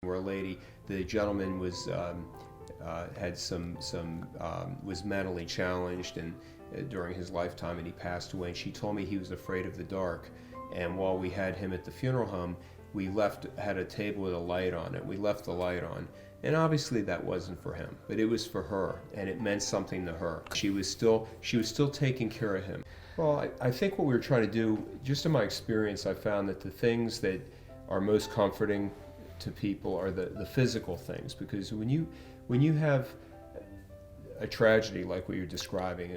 where a lady, the gentleman was had was mentally challenged and during his lifetime, and he passed away. And she told me he was afraid of the dark. And while we had him at the funeral home, we had a table with a light on it. We left the light on. And obviously that wasn't for him, but it was for her, and it meant something to her. She was still taking care of him. Well, I think what we were trying to do, just in my experience, I found that the things that are most comforting to people are the physical things, because when you have a tragedy like what you're describing,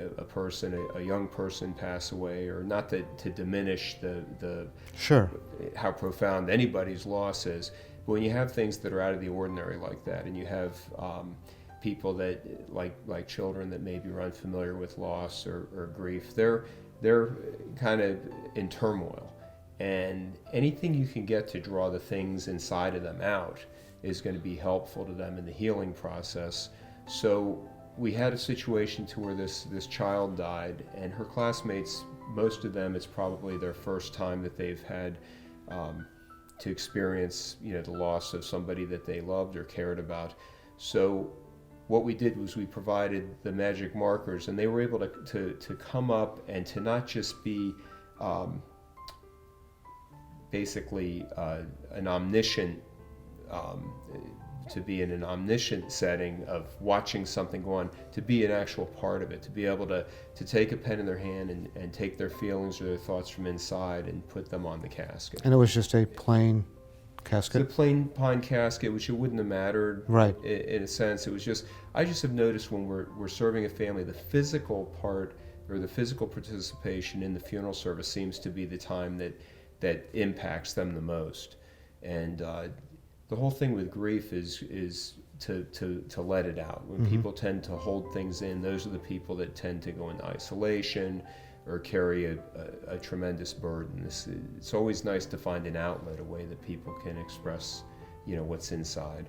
a young person pass away, or not that to diminish the Sure. how profound anybody's loss is, but when you have things that are out of the ordinary like that, and you have people that like children that maybe are unfamiliar with loss or grief, they're kind of in turmoil, and anything you can get to draw the things inside of them out is going to be helpful to them in the healing process. So we had a situation to where this child died, and her classmates, most of them, it's probably their first time that they've had to experience, the loss of somebody that they loved or cared about. So what we did was we provided the magic markers, and they were able to come up and to not just be basically an omniscient, to be in an omniscient setting of watching something go on, to be an actual part of it, to be able to take a pen in their hand and take their feelings or their thoughts from inside and put them on the casket. And it was just a plain casket? It's a plain pine casket, which it wouldn't have mattered. Right. In a sense. It was just, I just have noticed when we're serving a family, the physical part or the physical participation in the funeral service seems to be the time that impacts them the most. And the whole thing with grief is to let it out. When people tend to hold things in, those are the people that tend to go into isolation or carry a tremendous burden. It's always nice to find an outlet, a way that people can express, what's inside.